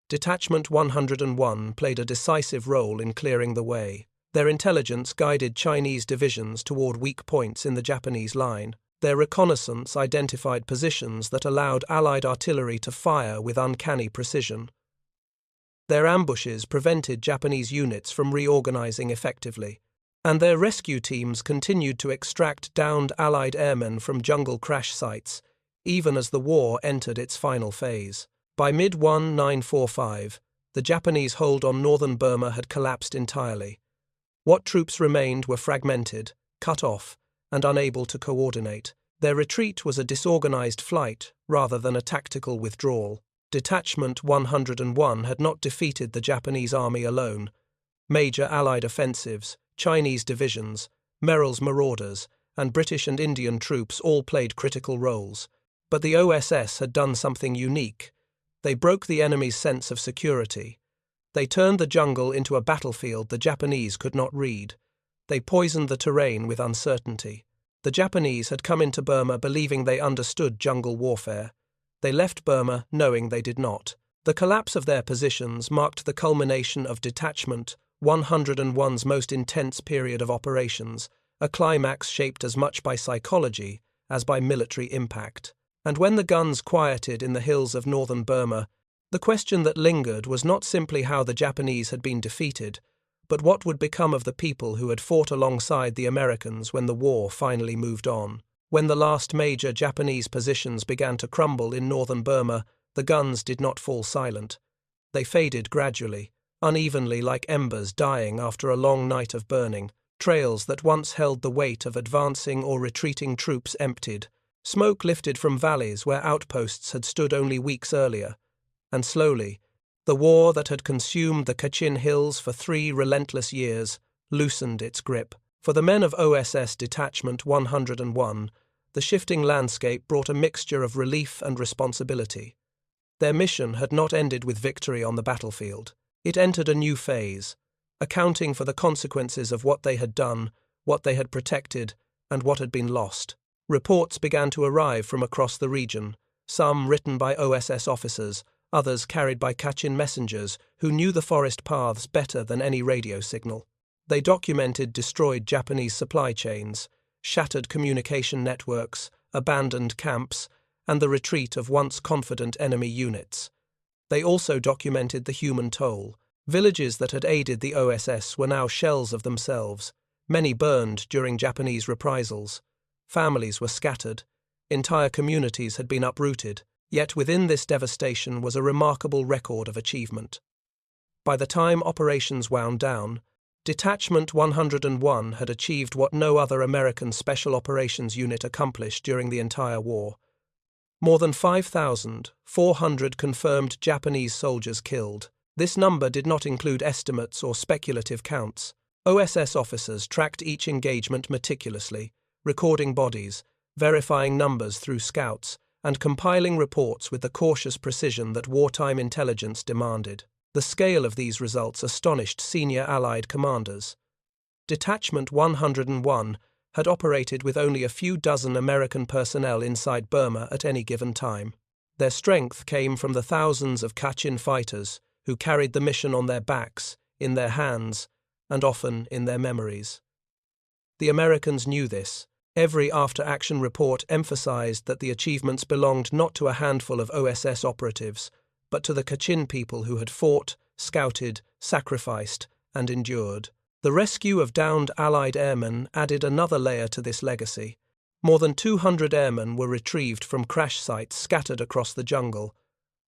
Detachment 101 played a decisive role in clearing the way. Their intelligence guided Chinese divisions toward weak points in the Japanese line. Their reconnaissance identified positions that allowed Allied artillery to fire with uncanny precision. Their ambushes prevented Japanese units from reorganizing effectively. And their rescue teams continued to extract downed Allied airmen from jungle crash sites, even as the war entered its final phase. By mid-1945, the Japanese hold on northern Burma had collapsed entirely. What troops remained were fragmented, cut off, and unable to coordinate. Their retreat was a disorganized flight rather than a tactical withdrawal. Detachment 101 had not defeated the Japanese army alone. Major Allied offensives, Chinese divisions, Merrill's marauders, and British and Indian troops all played critical roles. But the OSS had done something unique. They broke the enemy's sense of security. They turned the jungle into a battlefield the Japanese could not read. They poisoned the terrain with uncertainty. The Japanese had come into Burma believing they understood jungle warfare. They left Burma knowing they did not. The collapse of their positions marked the culmination of Detachment 101's most intense period of operations, a climax shaped as much by psychology as by military impact. And when the guns quieted in the hills of northern Burma, the question that lingered was not simply how the Japanese had been defeated, but what would become of the people who had fought alongside the Americans when the war finally moved on. When the last major Japanese positions began to crumble in northern Burma, the guns did not fall silent. They faded gradually, unevenly like embers dying after a long night of burning. Trails that once held the weight of advancing or retreating troops emptied. Smoke lifted from valleys where outposts had stood only weeks earlier. And slowly, the war that had consumed the Kachin Hills for 3 relentless years loosened its grip. For the men of OSS Detachment 101, the shifting landscape brought a mixture of relief and responsibility. Their mission had not ended with victory on the battlefield. It entered a new phase, accounting for the consequences of what they had done, what they had protected, and what had been lost. Reports began to arrive from across the region, some written by OSS officers, others carried by Kachin messengers who knew the forest paths better than any radio signal. They documented destroyed Japanese supply chains, shattered communication networks, abandoned camps, and the retreat of once confident enemy units. They also documented the human toll. Villages that had aided the OSS were now shells of themselves, many burned during Japanese reprisals. Families were scattered. Entire communities had been uprooted. Yet within this devastation was a remarkable record of achievement. By the time operations wound down, Detachment 101 had achieved what no other American Special Operations unit accomplished during the entire war. More than 5,400 confirmed Japanese soldiers killed. This number did not include estimates or speculative counts. OSS officers tracked each engagement meticulously, recording bodies, verifying numbers through scouts, and compiling reports with the cautious precision that wartime intelligence demanded. The scale of these results astonished senior Allied commanders. Detachment 101 had operated with only a few dozen American personnel inside Burma at any given time. Their strength came from the thousands of Kachin fighters who carried the mission on their backs, in their hands, and often in their memories. The Americans knew this. Every after-action report emphasized that the achievements belonged not to a handful of OSS operatives, but to the Kachin people who had fought, scouted, sacrificed, and endured. The rescue of downed Allied airmen added another layer to this legacy. More than 200 airmen were retrieved from crash sites scattered across the jungle,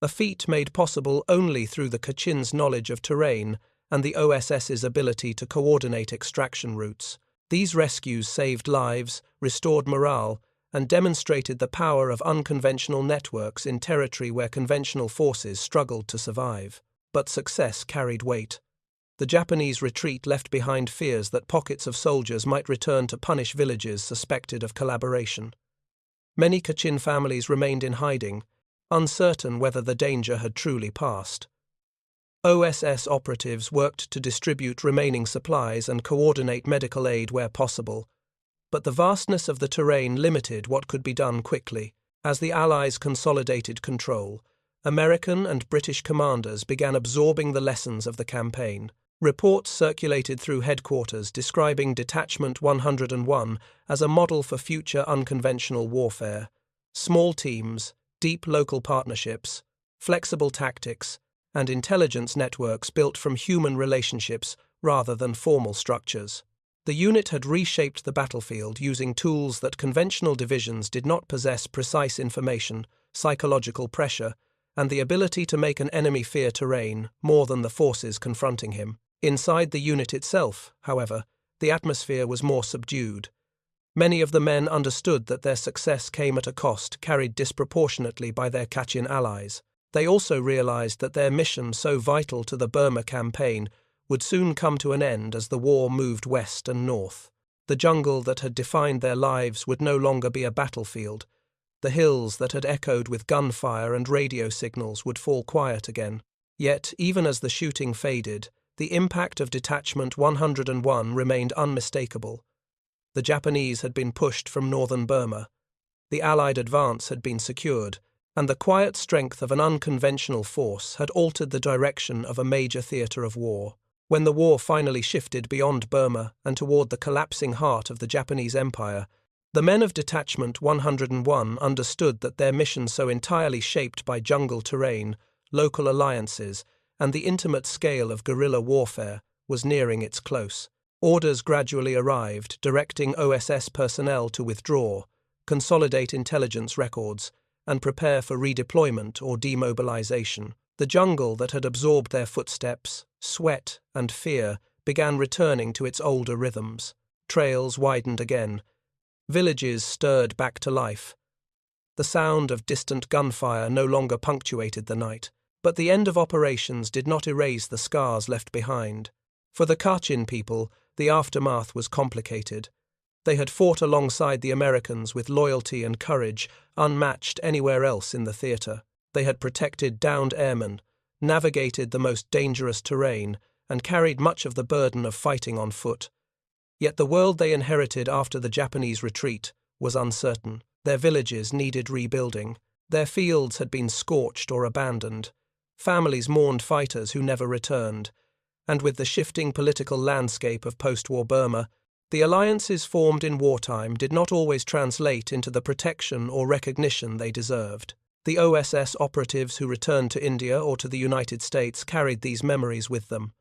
a feat made possible only through the Kachin's knowledge of terrain and the OSS's ability to coordinate extraction routes. These rescues saved lives, restored morale, and demonstrated the power of unconventional networks in territory where conventional forces struggled to survive. But success carried weight. The Japanese retreat left behind fears that pockets of soldiers might return to punish villages suspected of collaboration. Many Kachin families remained in hiding, uncertain whether the danger had truly passed. OSS operatives worked to distribute remaining supplies and coordinate medical aid where possible, but the vastness of the terrain limited what could be done quickly. As the Allies consolidated control, American and British commanders began absorbing the lessons of the campaign. Reports circulated through headquarters describing Detachment 101 as a model for future unconventional warfare. Small teams, deep local partnerships, flexible tactics, and intelligence networks built from human relationships rather than formal structures. The unit had reshaped the battlefield using tools that conventional divisions did not possess: precise information, psychological pressure, and the ability to make an enemy fear terrain more than the forces confronting him. Inside the unit itself, however, the atmosphere was more subdued. Many of the men understood that their success came at a cost carried disproportionately by their Kachin allies. They also realized that their mission, so vital to the Burma campaign, would soon come to an end as the war moved west and north. The jungle that had defined their lives would no longer be a battlefield. The hills that had echoed with gunfire and radio signals would fall quiet again. Yet, even as the shooting faded, the impact of Detachment 101 remained unmistakable. The Japanese had been pushed from northern Burma. The Allied advance had been secured, and the quiet strength of an unconventional force had altered the direction of a major theatre of war. When the war finally shifted beyond Burma and toward the collapsing heart of the Japanese Empire, the men of Detachment 101 understood that their mission, so entirely shaped by jungle terrain, local alliances, and the intimate scale of guerrilla warfare, was nearing its close. Orders gradually arrived, directing OSS personnel to withdraw, consolidate intelligence records, and prepare for redeployment or demobilization. The jungle that had absorbed their footsteps, sweat, and fear began returning to its older rhythms. Trails widened again. Villages stirred back to life. The sound of distant gunfire no longer punctuated the night. But the end of operations did not erase the scars left behind. For the Kachin people, the aftermath was complicated. They had fought alongside the Americans with loyalty and courage unmatched anywhere else in the theatre. They had protected downed airmen, navigated the most dangerous terrain, and carried much of the burden of fighting on foot. Yet the world they inherited after the Japanese retreat was uncertain. Their villages needed rebuilding. Their fields had been scorched or abandoned. Families mourned fighters who never returned. And with the shifting political landscape of post-war Burma, the alliances formed in wartime did not always translate into the protection or recognition they deserved. The OSS operatives who returned to India or to the United States carried these memories with them.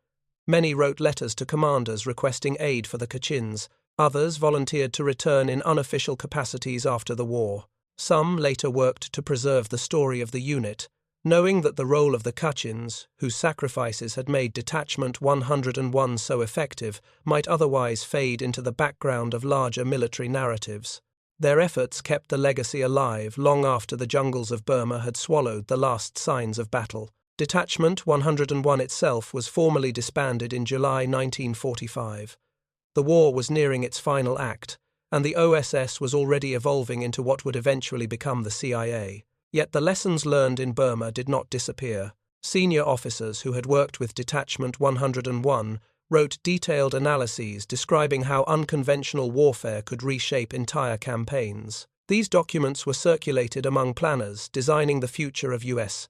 Many wrote letters to commanders requesting aid for the Kachins. Others volunteered to return in unofficial capacities after the war. Some later worked to preserve the story of the unit, knowing that the role of the Kachins, whose sacrifices had made Detachment 101 so effective, might otherwise fade into the background of larger military narratives. Their efforts kept the legacy alive long after the jungles of Burma had swallowed the last signs of battle. Detachment 101 itself was formally disbanded in July 1945. The war was nearing its final act, and the OSS was already evolving into what would eventually become the CIA. Yet the lessons learned in Burma did not disappear. Senior officers who had worked with Detachment 101 wrote detailed analyses describing how unconventional warfare could reshape entire campaigns. These documents were circulated among planners designing the future of U.S.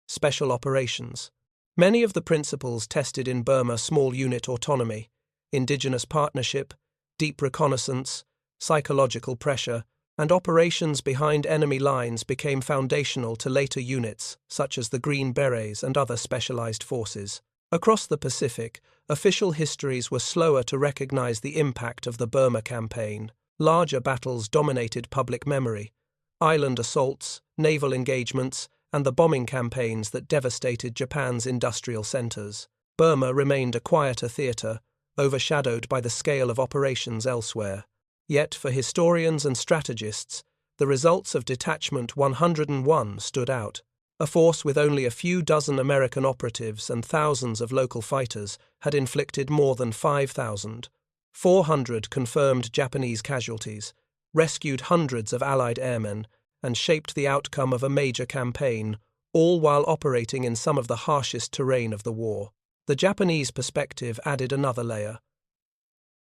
special operations. Many of the principles tested in Burma: small unit autonomy, indigenous partnership, deep reconnaissance, psychological pressure, and operations behind enemy lines became foundational to later units, such as the Green Berets and other specialized forces. Across the Pacific, official histories were slower to recognize the impact of the Burma campaign. Larger battles dominated public memory: island assaults, naval engagements, and the bombing campaigns that devastated Japan's industrial centers. Burma remained a quieter theater, overshadowed by the scale of operations elsewhere. Yet, for historians and strategists, the results of Detachment 101 stood out. A force with only a few dozen American operatives and thousands of local fighters had inflicted more than 5,400 confirmed Japanese casualties, rescued hundreds of Allied airmen, and shaped the outcome of a major campaign, all while operating in some of the harshest terrain of the war. The Japanese perspective added another layer.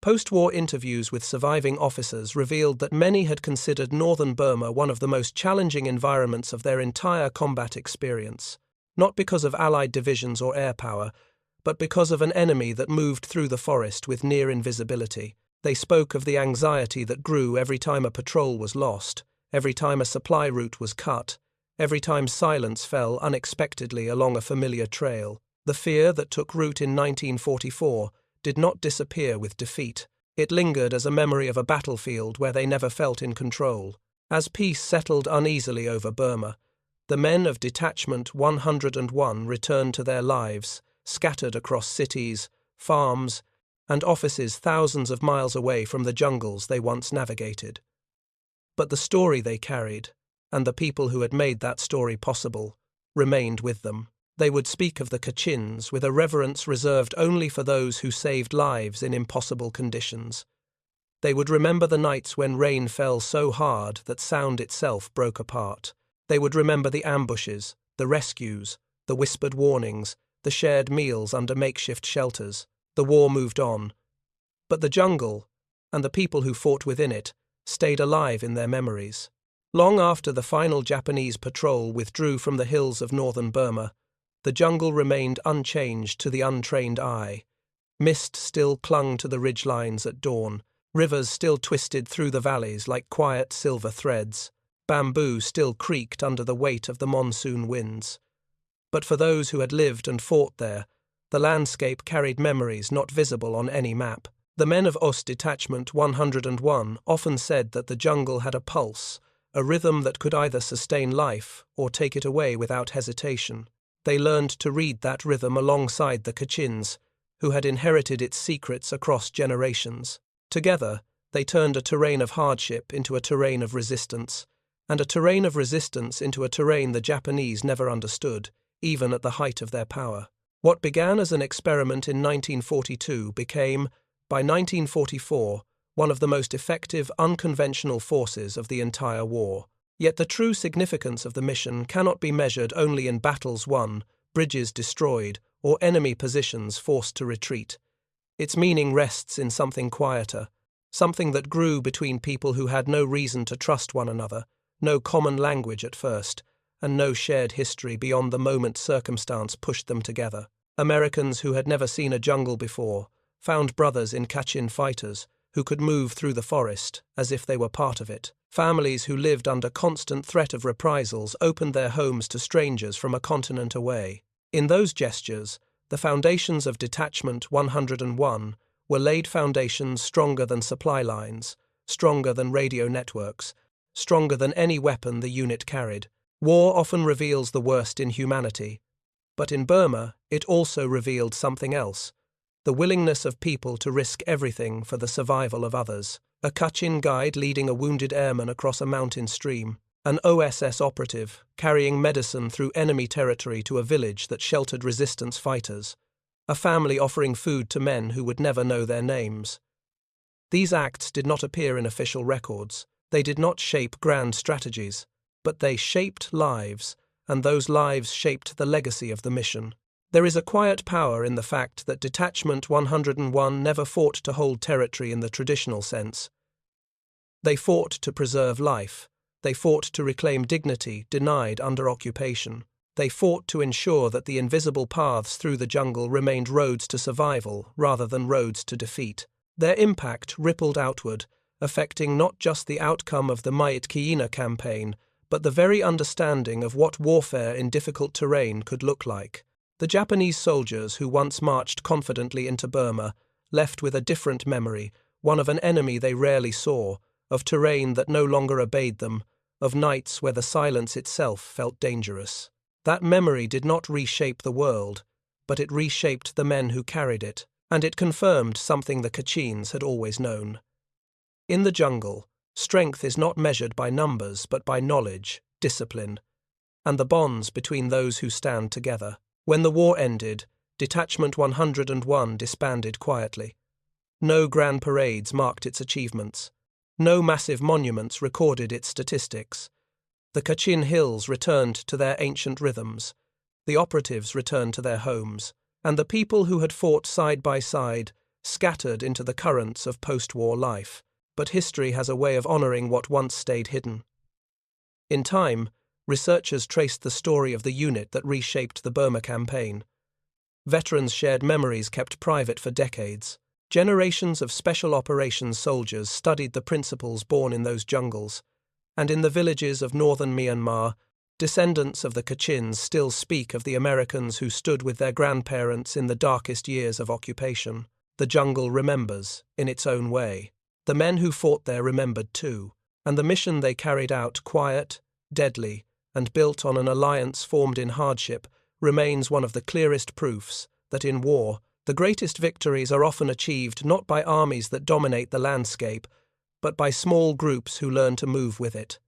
Post-war interviews with surviving officers revealed that many had considered northern Burma one of the most challenging environments of their entire combat experience, not because of Allied divisions or air power, but because of an enemy that moved through the forest with near invisibility. They spoke of the anxiety that grew every time a patrol was lost, every time a supply route was cut, every time silence fell unexpectedly along a familiar trail. The fear that took root in 1944 did not disappear with defeat. It lingered as a memory of a battlefield where they never felt in control. As peace settled uneasily over Burma, the men of Detachment 101 returned to their lives, scattered across cities, farms, and offices thousands of miles away from the jungles they once navigated. But the story they carried, and the people who had made that story possible, remained with them. They would speak of the Kachins with a reverence reserved only for those who saved lives in impossible conditions. They would remember the nights when rain fell so hard that sound itself broke apart. They would remember the ambushes, the rescues, the whispered warnings, the shared meals under makeshift shelters. The war moved on, but the jungle, and the people who fought within it, stayed alive in their memories. Long after the final Japanese patrol withdrew from the hills of northern Burma, the jungle remained unchanged to the untrained eye. Mist still clung to the ridgelines at dawn, rivers still twisted through the valleys like quiet silver threads, bamboo still creaked under the weight of the monsoon winds. But for those who had lived and fought there, the landscape carried memories not visible on any map. The men of U.S. Detachment 101 often said that the jungle had a pulse, a rhythm that could either sustain life or take it away without hesitation. They learned to read that rhythm alongside the Kachins, who had inherited its secrets across generations. Together, they turned a terrain of hardship into a terrain of resistance, and a terrain of resistance into a terrain the Japanese never understood, even at the height of their power. What began as an experiment in 1942 became, by 1944, one of the most effective unconventional forces of the entire war. Yet the true significance of the mission cannot be measured only in battles won, bridges destroyed, or enemy positions forced to retreat. Its meaning rests in something quieter, something that grew between people who had no reason to trust one another, no common language at first, and no shared history beyond the moment circumstance pushed them together. Americans who had never seen a jungle before found brothers in Kachin fighters who could move through the forest as if they were part of it. Families who lived under constant threat of reprisals opened their homes to strangers from a continent away. In those gestures, the foundations of Detachment 101 were laid foundations stronger than supply lines, stronger than radio networks, stronger than any weapon the unit carried. War often reveals the worst in humanity, but in Burma it also revealed something else, the willingness of people to risk everything for the survival of others. A Kachin guide leading a wounded airman across a mountain stream, an OSS operative carrying medicine through enemy territory to a village that sheltered resistance fighters, a family offering food to men who would never know their names. These acts did not appear in official records. They did not shape grand strategies, but they shaped lives, and those lives shaped the legacy of the mission. There is a quiet power in the fact that Detachment 101 never fought to hold territory in the traditional sense. They fought to preserve life. They fought to reclaim dignity denied under occupation. They fought to ensure that the invisible paths through the jungle remained roads to survival rather than roads to defeat. Their impact rippled outward, affecting not just the outcome of the Mait Kiina campaign, but the very understanding of what warfare in difficult terrain could look like. The Japanese soldiers who once marched confidently into Burma left with a different memory, one of an enemy they rarely saw, of terrain that no longer obeyed them, of nights where the silence itself felt dangerous. That memory did not reshape the world, but it reshaped the men who carried it, and it confirmed something the Kachins had always known. In the jungle, strength is not measured by numbers but by knowledge, discipline, and the bonds between those who stand together. When the war ended, Detachment 101 disbanded quietly. No grand parades marked its achievements. No massive monuments recorded its statistics. The Kachin Hills returned to their ancient rhythms, the operatives returned to their homes, and the people who had fought side by side scattered into the currents of post-war life. But history has a way of honoring what once stayed hidden. In time, researchers traced the story of the unit that reshaped the Burma campaign. Veterans shared memories kept private for decades. Generations of special operations soldiers studied the principles born in those jungles, and in the villages of northern Myanmar, descendants of the Kachins still speak of the Americans who stood with their grandparents in the darkest years of occupation. the jungle remembers, in its own way. The men who fought there remembered too, and the mission they carried out, quiet, deadly, and built on an alliance formed in hardship, remains one of the clearest proofs that in war, the greatest victories are often achieved not by armies that dominate the landscape, but by small groups who learn to move with it.